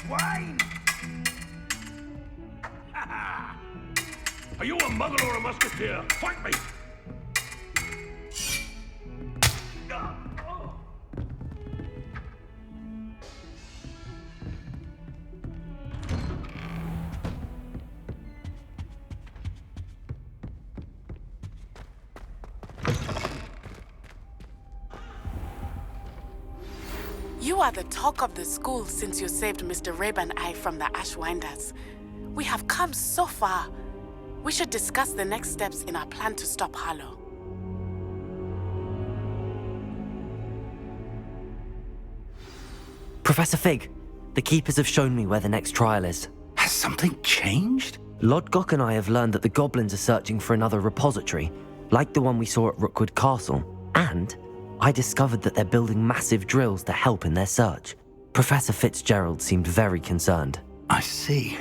swine! Are you a muggle or a musketeer? Fight me! You are the talk of the school since you saved Mr. Rabe and I from the Ashwinders. We have come so far. We should discuss the next steps in our plan to stop Harlow. Professor Fig, the Keepers have shown me where the next trial is. Has something changed? Lodgok and I have learned that the goblins are searching for another repository, like the one we saw at Rookwood Castle. And I discovered that they're building massive drills to help in their search. Professor Fitzgerald seemed very concerned. I see.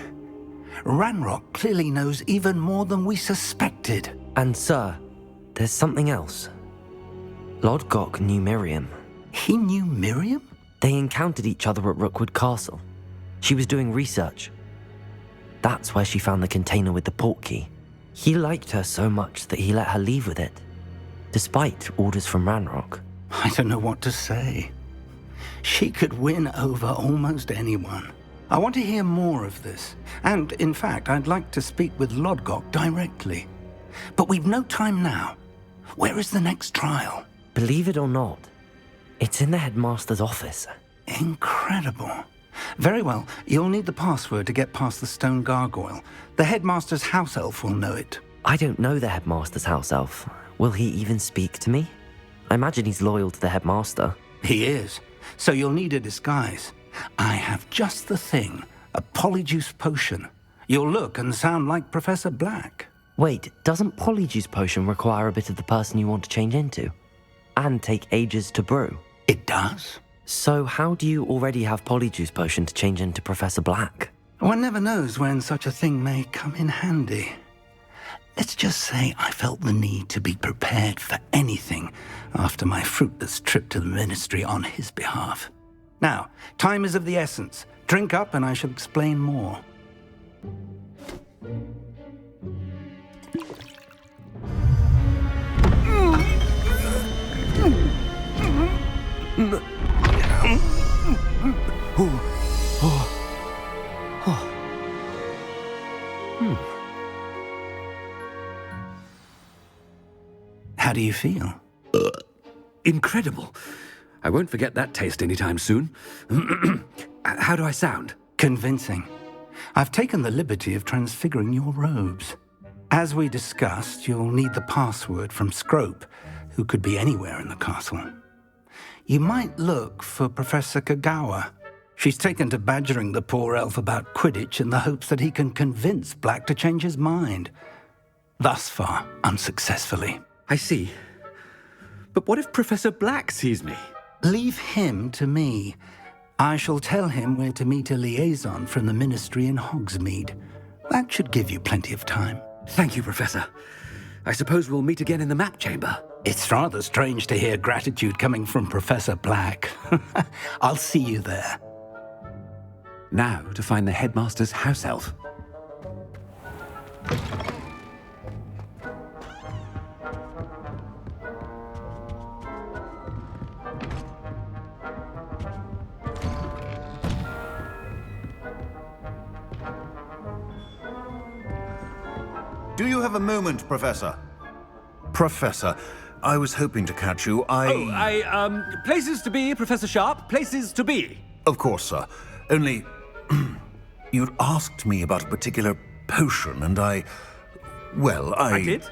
Ranrock clearly knows even more than we suspected. And sir, there's something else. Lodgok knew Miriam. He knew Miriam? They encountered each other at Rookwood Castle. She was doing research. That's where she found the container with the portkey. He liked her so much that he let her leave with it, despite orders from Ranrock. I don't know what to say. She could win over almost anyone. I want to hear more of this. And, in fact, I'd like to speak with Lodgok directly. But we've no time now. Where is the next trial? Believe it or not, it's in the Headmaster's office. Incredible. Very well, you'll need the password to get past the stone gargoyle. The Headmaster's house elf will know it. I don't know the Headmaster's house elf. Will he even speak to me? I imagine he's loyal to the Headmaster. He is. So you'll need a disguise. I have just the thing. A Polyjuice potion. You'll look and sound like Professor Black. Wait, doesn't Polyjuice potion require a bit of the person you want to change into? And take ages to brew? It does. So how do you already have Polyjuice potion to change into Professor Black? One never knows when such a thing may come in handy. Let's just say I felt the need to be prepared for anything after my fruitless trip to the Ministry on his behalf. Now, time is of the essence. Drink up and I shall explain more. How do you feel? Incredible. I won't forget that taste anytime soon. How do I sound? Convincing. I've taken the liberty of transfiguring your robes. As we discussed, you'll need the password from Scrope, who could be anywhere in the castle. You might look for Professor Kagawa. She's taken to badgering the poor elf about Quidditch in the hopes that he can convince Black to change his mind. Thus far, unsuccessfully. I see. But what if Professor Black sees me? Leave him to me. I shall tell him where to meet a liaison from the Ministry in Hogsmeade. That should give you plenty of time. Thank you, Professor. I suppose we'll meet again in the map chamber. It's rather strange to hear gratitude coming from Professor Black. I'll see you there. Now to find the Headmaster's house elf. Do you have a moment, Professor? Professor, I was hoping to catch you. Places to be, Professor Sharp, places to be. Of course, sir. Only, you'd asked me about a particular potion, and I did?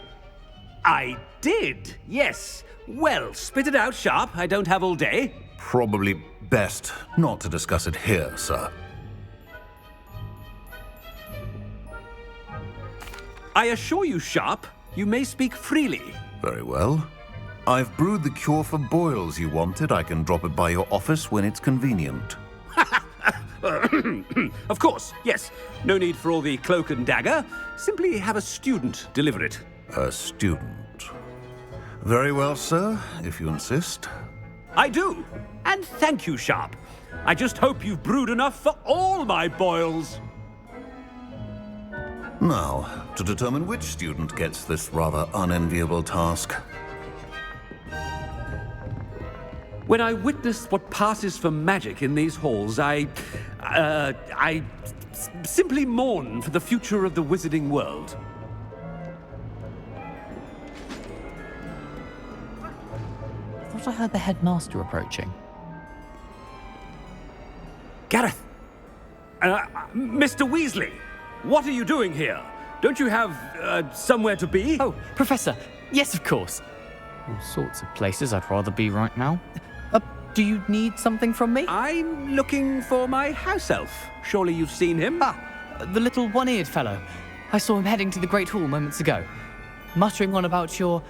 I did, yes. Well, spit it out, Sharp. I don't have all day. Probably best not to discuss it here, sir. I assure you, Sharp, you may speak freely. Very well. I've brewed the cure for boils you wanted. I can drop it by your office when it's convenient. Of course, yes. No need for all the cloak and dagger. Simply have a student deliver it. A student. Very well, sir, if you insist. I do. And thank you, Sharp. I just hope you've brewed enough for all my boils. Now, to determine which student gets this rather unenviable task. When I witness what passes for magic in these halls, I simply mourn for the future of the wizarding world. I thought I heard the headmaster approaching. Gareth! Mr. Weasley! What are you doing here? Don't you have, somewhere to be? Oh, Professor! Yes, of course. All sorts of places I'd rather be right now. Do you need something from me? I'm looking for my house elf. Surely you've seen him? Ah, the little one-eared fellow. I saw him heading to the Great Hall moments ago. Muttering on about your,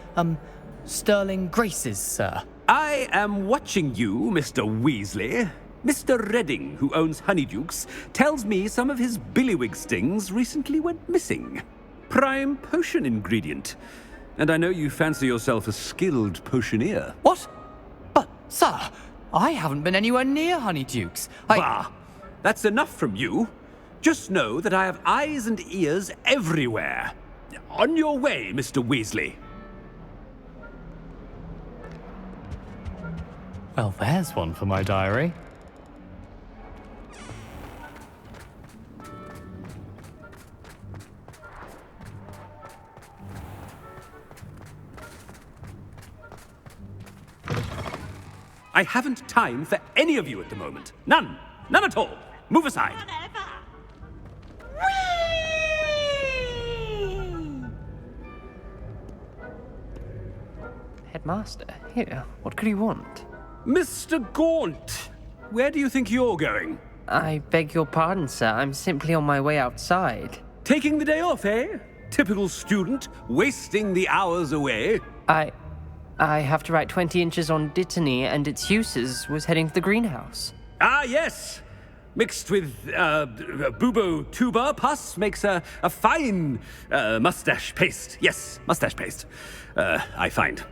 sterling graces, sir. I am watching you, Mr. Weasley. Mr. Redding, who owns Honeydukes, tells me some of his billywig stings recently went missing. Prime potion ingredient. And I know you fancy yourself a skilled potioneer. What? But, sir, I haven't been anywhere near Honeydukes. Bah! That's enough from you. Just know that I have eyes and ears everywhere. On your way, Mr. Weasley. Well, there's one for my diary. I haven't time for any of you at the moment. None. None at all. Move aside. Headmaster, here, what could you want? Mr. Gaunt, where do you think you're going? I beg your pardon, sir. I'm simply on my way outside. Taking the day off, eh? Typical student, wasting the hours away. I have to write 20 inches on Dittany and its uses. Was heading to the greenhouse. Ah, yes. Mixed with bubo tuber pus makes a fine mustache paste. Yes, mustache paste. I find.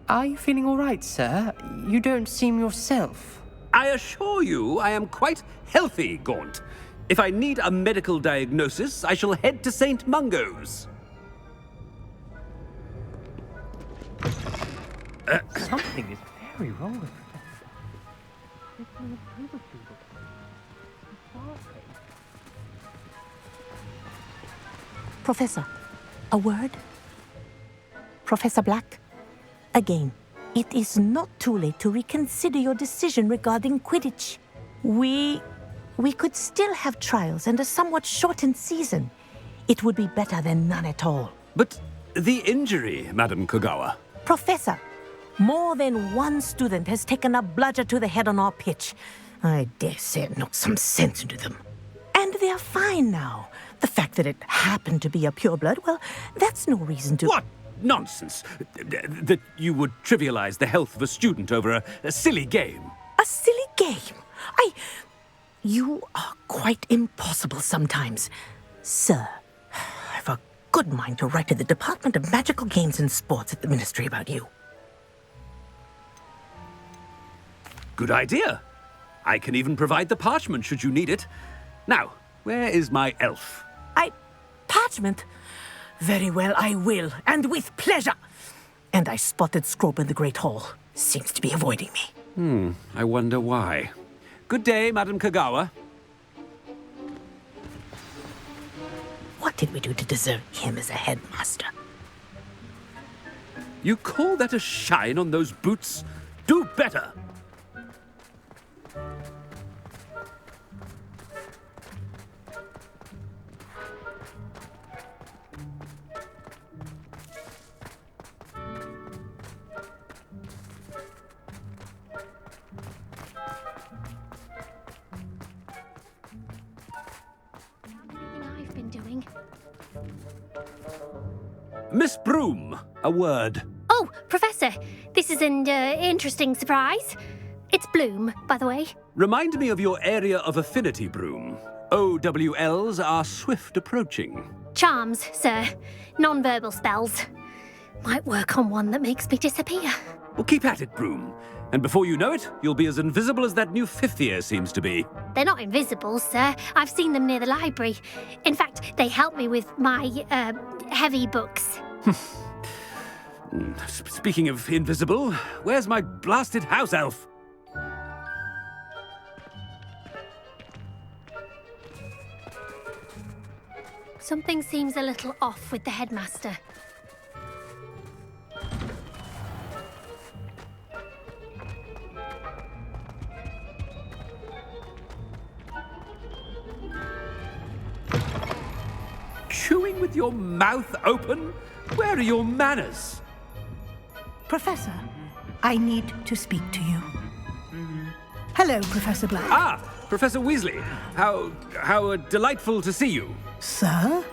Are you feeling all right, sir? You don't seem yourself. I assure you I am quite healthy, Gaunt. If I need a medical diagnosis, I shall head to St. Mungo's. Something is very wrong with Professor, a word? Professor Black, again, it is not too late to reconsider your decision regarding Quidditch. We could still have trials and a somewhat shortened season. It would be better than none at all. But the injury, Madam Kogawa. Professor, more than one student has taken a bludger to the head on our pitch. I dare say it knocked some sense into them. And they're fine now. The fact that it happened to be a pureblood, well, that's no reason to... What nonsense! That you would trivialize the health of a student over a silly game. A silly game? You are quite impossible sometimes. Sir, I've a good mind to write to the Department of Magical Games and Sports at the Ministry about you. Good idea. I can even provide the parchment should you need it. Now, where is my elf? Parchment? Very well, I will, and with pleasure. And I spotted Scrope in the Great Hall. Seems to be avoiding me. I wonder why. Good day, Madam Kogawa. What did we do to deserve him as a headmaster? You call that a shine on those boots? Do better! I've been doing. Miss Broom, a word. Oh, Professor, this is an interesting surprise. It's Bloom, by the way. Remind me of your area of affinity, Broom. OWLs are swift approaching. Charms, sir. Non-verbal spells. Might work on one that makes me disappear. Well, keep at it, Broom. And before you know it, you'll be as invisible as that new fifth year seems to be. They're not invisible, sir. I've seen them near the library. In fact, they help me with my, heavy books. Speaking of invisible, where's my blasted house elf? Something seems a little off with the headmaster. Chewing with your mouth open? Where are your manners? Professor, I need to speak to you. Hello, Professor Black. Ah, Professor Weasley. How delightful to see you. Sir?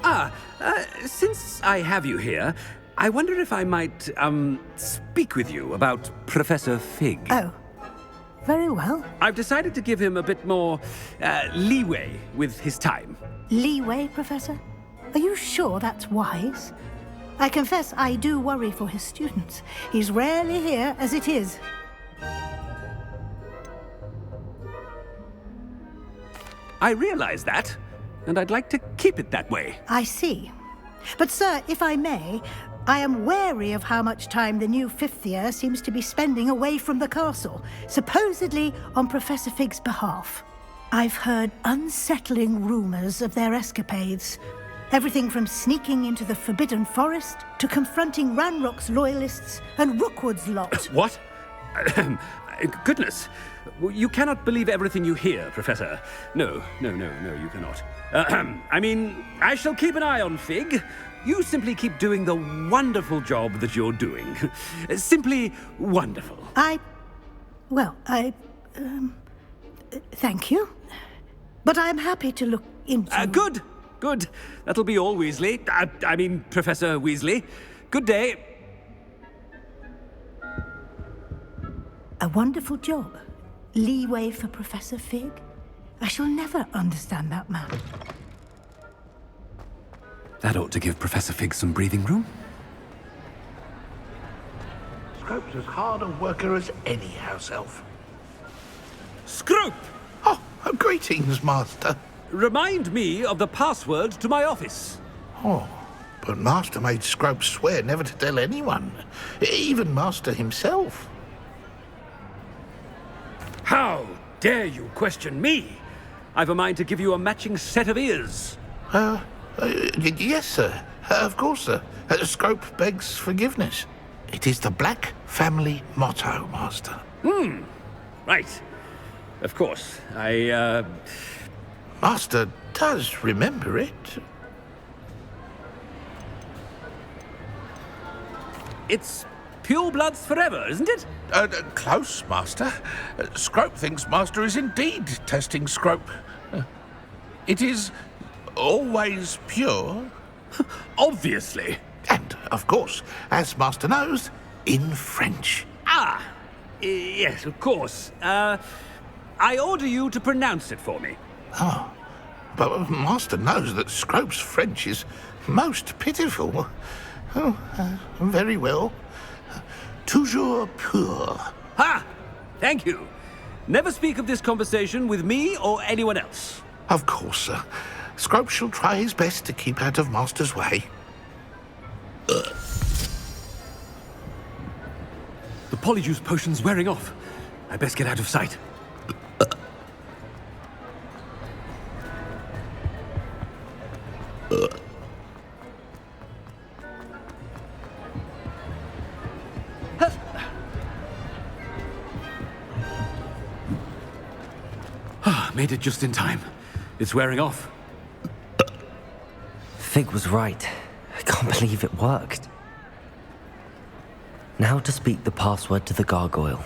Since I have you here, I wonder if I might, speak with you about Professor Fig. Oh, very well. I've decided to give him a bit more, leeway with his time. Leeway, Professor? Are you sure that's wise? I confess I do worry for his students. He's rarely here as it is. I realize that, and I'd like to keep it that way. I see. But, sir, if I may, I am wary of how much time the new fifth year seems to be spending away from the castle, supposedly on Professor Fig's behalf. I've heard unsettling rumors of their escapades. Everything from sneaking into the Forbidden Forest to confronting Ranrock's loyalists and Rookwood's lot. What? Goodness. You cannot believe everything you hear, Professor. No, you cannot. I mean, I shall keep an eye on Fig. You simply keep doing the wonderful job that you're doing. Simply wonderful. Thank you. But I'm happy to look into... Good. That'll be all, Weasley. I mean, Professor Weasley. Good day. A wonderful job. Leeway for Professor Fig. I shall never understand that man. That ought to give Professor Fig some breathing room. Scrope's as hard a worker as any house elf. Scrope! Oh, greetings, Master. Remind me of the password to my office. Oh, but Master made Scrope swear never to tell anyone, even Master himself. How dare you question me? I've a mind to give you a matching set of ears. Yes, sir. Of course, sir. Scrope begs forgiveness. It is the Black family motto, Master. Right. Of course. Master does remember it. It's pure bloods forever, isn't it? Close, Master. Scrope thinks Master is indeed testing Scrope. It is always pure. Obviously. And, of course, as Master knows, in French. Yes, of course. I order you to pronounce it for me. Oh, but Master knows that Scrope's French is most pitiful. Very well. Toujours pur. Ha! Thank you. Never speak of this conversation with me or anyone else. Of course, sir. Scrope shall try his best to keep out of Master's way. The Polyjuice potion's wearing off. I best get out of sight. Made it just in time. It's wearing off. Fig was right. I can't believe it worked. Now to speak the password to the gargoyle.